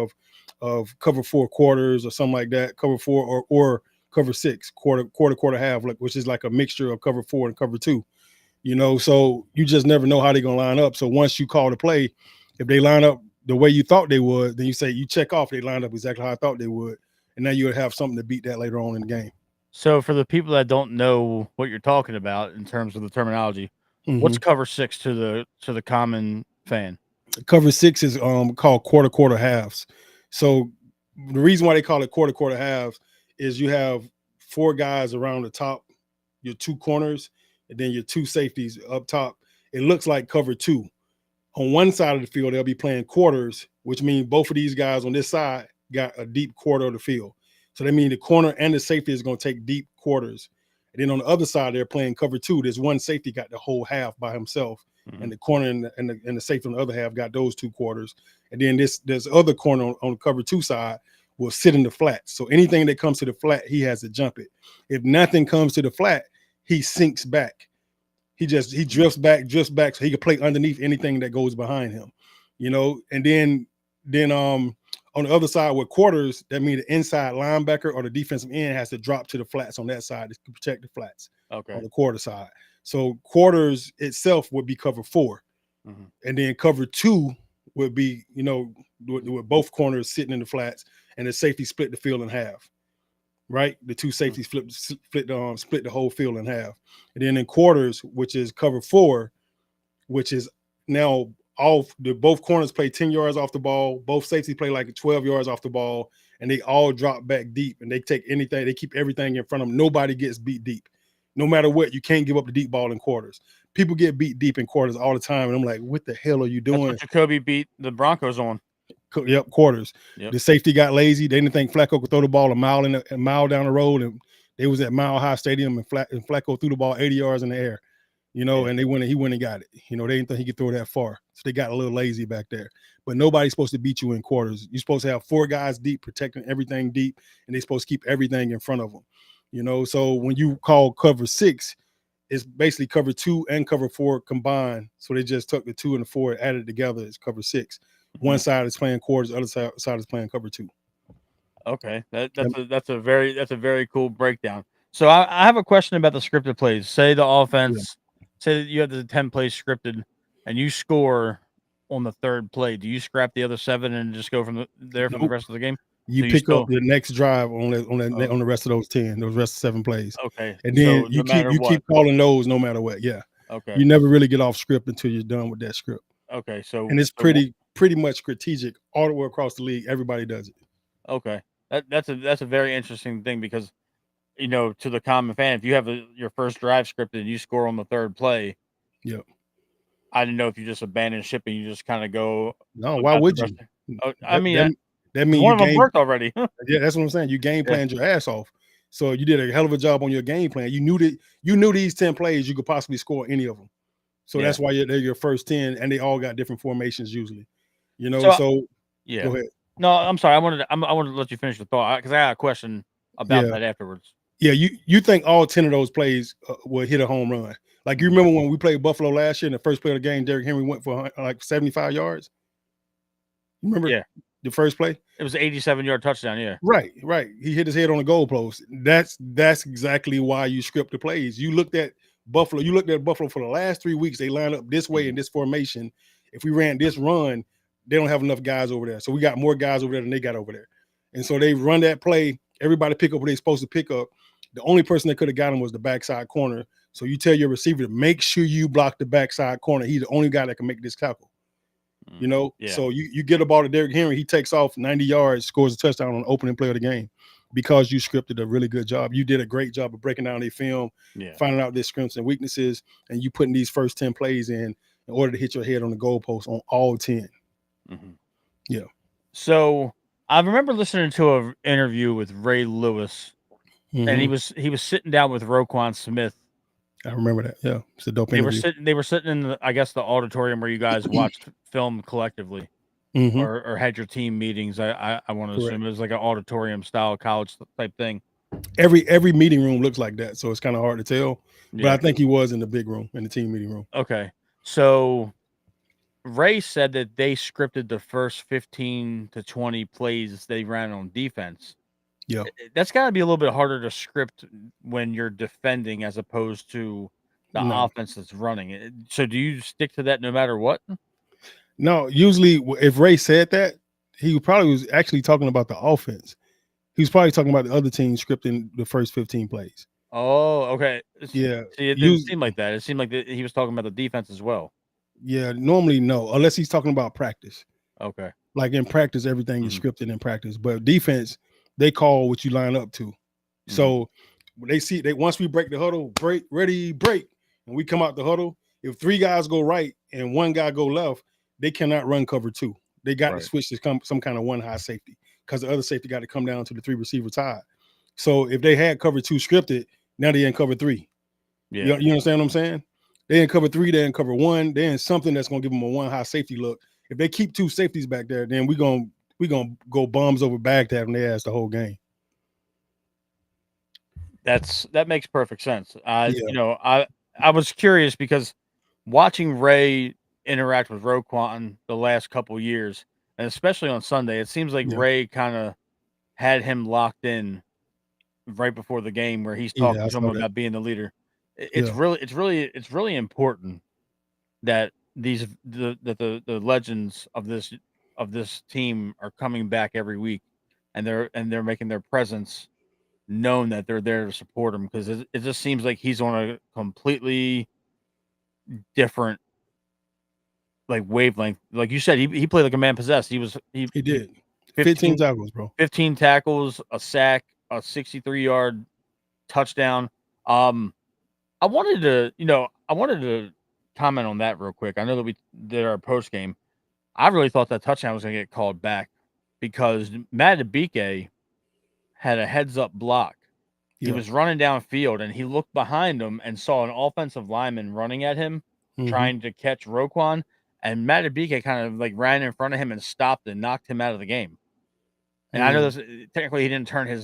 of cover 4 quarters or something like that, cover 4 or cover 6, quarter half, which is like a mixture of cover 4 and cover 2. So you just never know how they're gonna line up. So once you call the play, if they line up the way you thought they would, then you check off they lined up exactly how I thought they would, and now you'll have something to beat that later on in the game. So for the people that don't know what you're talking about in terms of the terminology, what's cover 6 to the common fan? Cover 6 is called quarter halves. So the reason why they call it quarter halves is you have 4 guys around the top, your 2 corners, and then your 2 safeties up top. It looks like cover 2. On one side of the field, they'll be playing quarters, which means both of these guys on this side got a deep quarter of the field. So that means the corner and the safety is going to take deep quarters. And then on the other side, they're playing cover 2. There's one safety got the whole half by himself. and the corner and the safety on the other half got those 2 quarters. And then this other corner on the cover 2 side will sit in the flat. So anything that comes to the flat, he has to jump it. If nothing comes to the flat, he sinks back. He drifts back so he can play underneath anything that goes behind him, and then on the other side with quarters, that means the inside linebacker or the defensive end has to drop to the flats on that side to protect the flats on the quarter side. So quarters itself would be cover 4, and then cover 2 would be, with both corners sitting in the flats, and the safety split the field in half. Right, the 2 safeties split the whole field in half, and then in quarters, which is cover 4, which is now both corners play 10 yards off the ball, both safeties play like 12 yards off the ball, and they all drop back deep, and they take anything, they keep everything in front of them. Nobody gets beat deep, no matter what. You can't give up the deep ball in quarters. People get beat deep in quarters all the time, and I'm like, what the hell are you doing? That's what Jacoby beat the Broncos on. Yep, quarters. Yep. The safety got lazy. They didn't think Flacco could throw the ball a mile down the road, and they was at Mile High Stadium, and Flacco threw the ball 80 yards in the air, and he went and got it. They didn't think he could throw that far, so they got a little lazy back there. But nobody's supposed to beat you in quarters. You're supposed to have 4 guys deep, protecting everything deep, and they're supposed to keep everything in front of them. So when you call cover 6, it's basically cover 2 and cover 4 combined. So they just took the 2 and the 4 and added together. It's cover 6. One side is playing quarters, the other side is playing cover 2. Okay, that's a very cool breakdown. So I have a question about the scripted plays. Say the offense, say that you have the 10 plays scripted, and you score on the 3rd play. Do you scrap the other 7 and just go from there for the rest of the game? You pick up the next drive on the rest of those 10, those rest of 7 plays. Okay, and then you keep calling those no matter what. Yeah. Okay. You never really get off script until you're done with that script. Okay, so and it's pretty much strategic all the way across the league. Everybody does it. Okay, that's a very interesting thing, because to the common fan, if you have your first drive scripted and you score on the 3rd play, yep. I didn't know if you just abandon ship and you just kind of go. No, why would you? I mean, that means one of them worked already. Yeah, that's what I'm saying. You game planned your ass off, so you did a hell of a job on your game plan. You knew these 10 plays you could possibly score any of them. So that's why they're your first 10, and they all got different formations usually. So yeah. Go ahead. No, I'm sorry. I wanted to let you finish the thought, because I got a question about that afterwards. Yeah, you think all 10 of those plays will hit a home run? Like, you remember when we played Buffalo last year in the first play of the game, Derrick Henry went for like 75 yards. You remember? Yeah. The first play? It was an 87-yard touchdown. Yeah. Right. He hit his head on the goalpost. That's exactly why you script the plays. You looked at Buffalo. For the last 3 weeks. They lined up this way in this formation. If we ran this run, they don't have enough guys over there. So we got more guys over there than they got over there. And so they run that play. Everybody pick up what they're supposed to pick up. The only person that could have got him was the backside corner. So you tell your receiver to make sure you block the backside corner. He's the only guy that can make this tackle. So you get a ball to Derrick Henry. He takes off 90 yards, scores a touchdown on the opening play of the game, because you scripted a really good job. You did a great job of breaking down their film, finding out their strengths and weaknesses, and you putting these first 10 plays in order to hit your head on the goalpost on all 10. Yeah. So I remember listening to an interview with Ray Lewis, and he was sitting down with Roquan Smith. I remember that. Yeah, it's a dope interview. They were sitting in the auditorium where you guys watched film collectively, or had your team meetings. I want to assume it was like an auditorium style college type thing. Every meeting room looks like that, so it's kind of hard to tell. But I think he was in the big room, in the team meeting room. Okay, so Ray said that they scripted the first 15 to 20 plays they ran on defense. Yeah, that's got to be a little bit harder to script when you're defending as opposed to the offense that's running. So do you stick to that no matter what? No, usually if Ray said that, he probably was actually talking about the offense. He was probably talking about the other team scripting the first 15 plays. Oh, okay. Yeah. See, it didn't seem like that. It seemed like he was talking about the defense as well. Yeah, normally no, unless he's talking about practice. Okay. Like in practice, everything is scripted in practice. But defense, they call what you line up to. So once we break the huddle, break, ready, break, and we come out the huddle, if 3 guys go right and 1 guy go left, they cannot run cover 2. They got to switch to some kind of 1 high safety, because the other safety got to come down to the 3 receiver side. So if they had cover 2 scripted, now they in cover 3. Yeah. You understand what I'm saying? They in cover 3, they in cover 1, they in something that's gonna give them a 1 high safety look. If they keep 2 safeties back there, then we gonna go bombs over Baghdad and they ass the whole game. That makes perfect sense. Yeah. I was curious because watching Ray interact with Roquan the last couple years, and especially on Sunday, it seems like Yeah. Ray kind of had him locked in right before the game, where he's Yeah, talking I to him saw that. about being the leader. It's Yeah. really important that the legends of this team are coming back every week, and they're making their presence known, that they're there to support him, because it just seems like he's on a completely different wavelength. Like you said, he played like a man possessed. He did. 15 15, tackles, bro. 15 tackles, a sack, a 63-yard touchdown. I wanted to comment on that real quick. I know that we did our post game. I really thought that touchdown was going to get called back because Matt Abike had a heads up block. He Yeah. was running downfield and he looked behind him and saw an offensive lineman running at him, trying to catch Roquan. And Matt Abike kind of ran in front of him and stopped and knocked him out of the game. And I know this technically he didn't turn his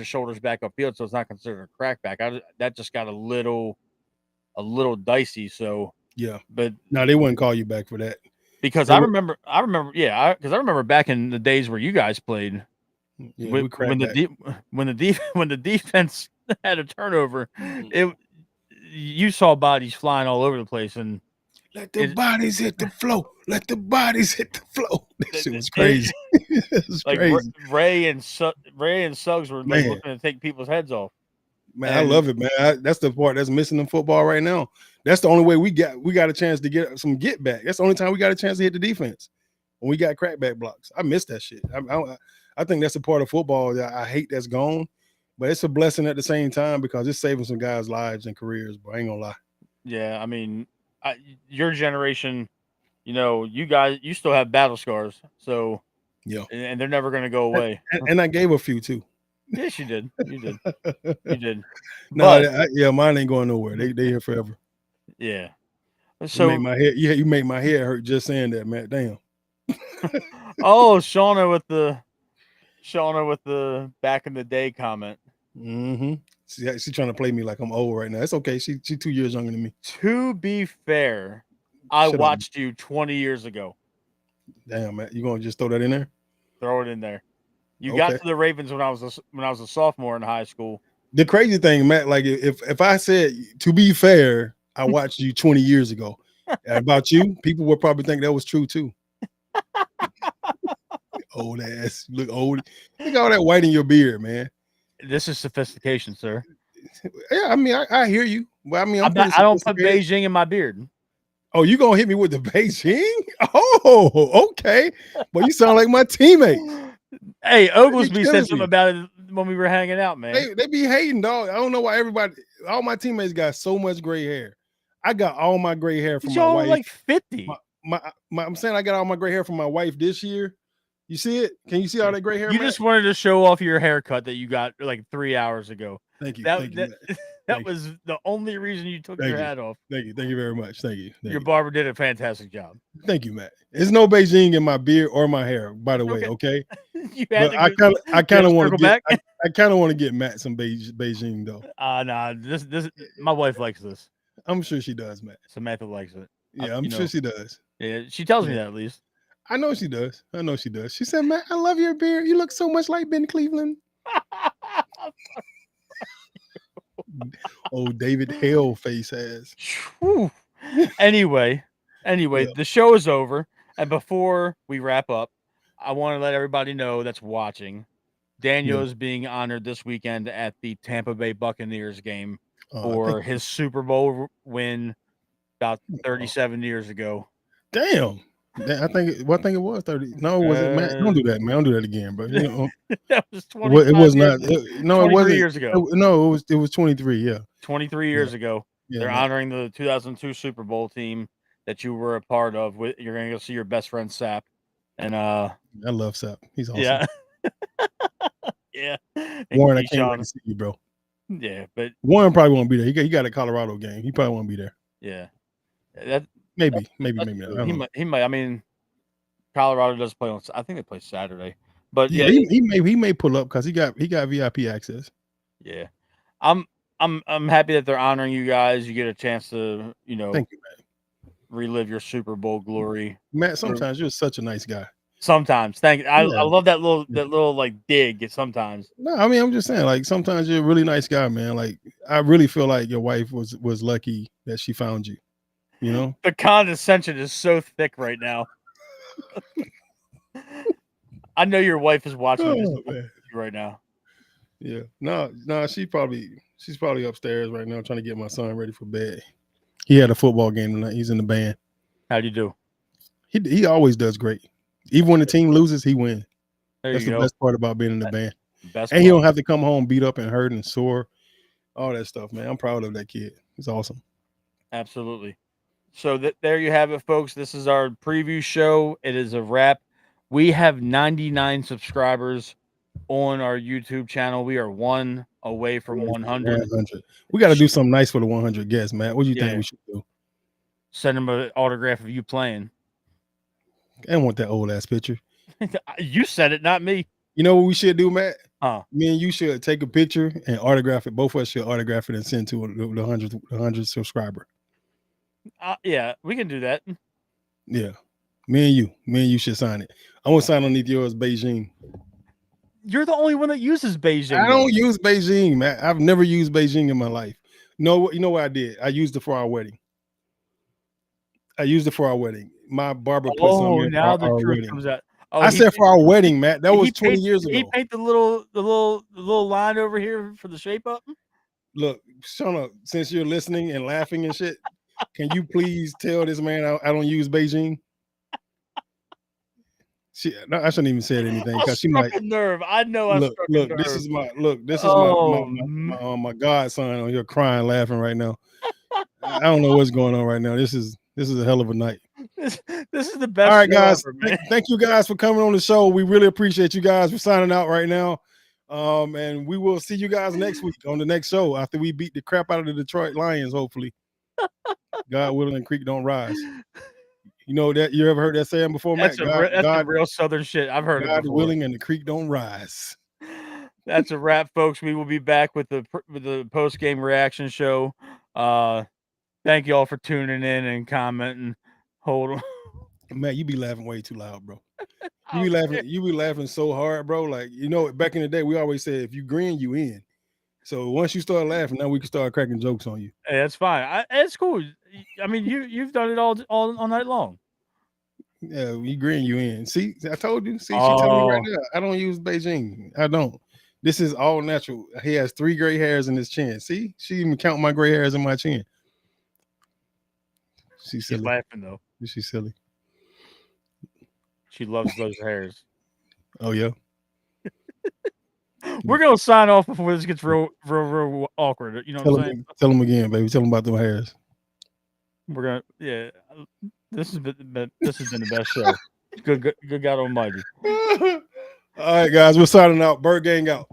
shoulders back upfield, so it's not considered a crackback. That just got a little dicey. So yeah, but no, they wouldn't call you back for that because I remember back in the days where you guys played. Yeah, When the defense had a turnover, you saw bodies flying all over the place, and let the bodies hit the floor. Let the bodies hit the floor. That shit was crazy. It was crazy. Ray and Suggs were looking to take people's heads off. Man, I love it, man. That's the part that's missing in football right now. That's the only way we got a chance to get some get back. That's the only time we got a chance to hit the defense when we got crackback blocks. I miss that shit. I think that's a part of football that I hate that's gone, but it's a blessing at the same time because it's saving some guys' lives and careers, bro. I ain't gonna lie. Yeah, I mean, your generation, you still have battle scars, so yeah, and they're never gonna go away. And I gave a few too. Yes, you did. You did. No, mine ain't going nowhere. They here forever. Yeah. So you make my head. Yeah, you make my head hurt just saying that, man. Damn. Oh, Shauna with the back in the day comment. She's trying to play me like I'm old right now. It's okay. She's 2 years younger than me. To be fair, I watched you 20 years ago. Damn, man. You gonna just throw that in there? Throw it in there. You got to the Ravens when I was a sophomore in high school. The crazy thing, Matt, like if I said, to be fair, I watched you 20 years ago. About you, people would probably think that was true too. Old ass, look old. Look at all that white in your beard, man. This is sophistication, sir. Yeah, I mean, I hear you. Well, I mean, I don't put Beijing in my beard. Oh, you gonna hit me with the Beijing? Oh, okay. Well, you sound like my teammate. Hey, Oglesby said something about it when we were hanging out, man. They be hating, dog. I don't know why all my teammates got so much gray hair. I got all my gray hair from my wife. Like 50. I'm saying I got all my gray hair from my wife this year. You see it? Can you see all that gray hair? You just wanted to show off your haircut that you got like 3 hours ago. Thank you. That was the only reason you took your hat off. Thank you very much. Thank you. Your barber did a fantastic job. Thank you, Matt. There's no Beijing in my beard or my hair, by the way. Okay. I kind of want to get. I kind of want to get Matt some Beijing though. Nah. This my wife likes this. I'm sure she does, Matt. Samantha likes it. Yeah, I'm sure she does. Yeah, she tells me that at least. I know she does. She said, "Matt, I love your beard. You look so much like Ben Cleveland." Oh, David Hale face ass. Anyway, the show is over, and before we wrap up, I want to let everybody know that's watching. Daniel is being honored this weekend at the Tampa Bay Buccaneers game for his Super Bowl win about 37 years ago. Damn. I think it was 30. No, was it, Matt? Don't do that, man. Don't do that again, bro. You know, that was 20. It was not. No, it wasn't. Years ago. No, it was 23. Yeah, 23 years ago. Yeah, they're honoring the 2002 Super Bowl team that you were a part of. You're gonna go see your best friend Sap, and I love Sap. He's awesome. Yeah, yeah. Warren, I can't wait to see you, bro. Yeah, but Warren probably won't be there. He got a Colorado game. He probably won't be there. Yeah. That Maybe that's not. I true. don't know. He might. I mean, Colorado does play on. I think they play Saturday, but Yeah, yeah, he may pull up because he got VIP access. yeah. I'm I'm happy that they're honoring you guys. You get a chance to Thank you, relive your Super Bowl glory. Matt. Sometimes you're such a nice guy. Sometimes, thank you. I Yeah. love that little like dig. Sometimes No, I mean I'm just saying, like sometimes you're a really nice guy, man. Like I really feel like your wife was lucky that she found you. You know? the condescension is so thick right now. I know your wife is watching this Oh man. right now. Yeah. No, she's probably upstairs right now trying to get my son ready for bed. He had a football game tonight. He's in the band. How do you do? He always does great. Even when the team loses, he wins. There That's you the go. best part about being in the band. Best And he part. don't have to come home beat up and hurt and sore. All that stuff, man. I'm proud of that kid. It's awesome. Absolutely. So there you have it, folks. This is our preview show. It is a wrap. We have 99 subscribers on our YouTube channel. We are one away from 100. 100. We got to do something nice for the 100 guests, Matt. What do you think we should do? Send them an autograph of you playing. I don't want that old ass picture. You said it, not me. You know what we should do, Matt? Huh. Me and you should take a picture and autograph it. Both of us should autograph it and send to the 100 subscriber. Yeah, we can do that. Yeah. Me and you should sign it. I want to sign underneath yours, Beijing. You're the only one that uses Beijing. I don't use Beijing, man. I've never used Beijing in my life. No, you know what I did? I used it for our wedding. My barber put something in now for the our truth wedding. comes out. Oh, I said for our wedding, Matt. That was 20 years ago. He paint the little line over here for the shape up. Look, Shauna, since you're listening and laughing and shit, can you please tell this man I don't use Beijing? I shouldn't even say anything because she might. A nerve. I know. Look. This is my godson on here crying, laughing right now. I don't know what's going on right now. This is a hell of a night. This is the best. All right, guys. Ever, thank you guys for coming on the show. We really appreciate you guys for signing out right now. And we will see you guys next week on the next show after we beat the crap out of the Detroit Lions, hopefully. God willing, and creek don't rise. You know that you ever heard that saying before, Matt? That's real Southern shit. I've heard God it before. willing, and the creek don't rise. That's a wrap, folks. We will be back with the post game reaction show. Thank you all for tuning in and commenting. Hold on, Matt, you be laughing way too loud, bro. You be laughing so hard, bro. Like back in the day, we always said if you grin, you in. So once you start laughing, now we can start cracking jokes on you. Hey, that's fine. It's cool. I mean, you've done it all night long. Yeah, we grin, you in. See, I told you. See, she telling me right now. I don't use Beijing. I don't. This is all natural. He has 3 gray hairs in his chin. See, she even count my gray hairs in my chin. She's laughing though. She's silly. She loves those hairs. Oh yeah. We're gonna sign off before this gets real awkward. You know what I'm saying? Tell them again, baby. Tell them about them hairs. We're gonna This has been the best show. Good God Almighty. All right, guys, we're signing out. Bird Gang out.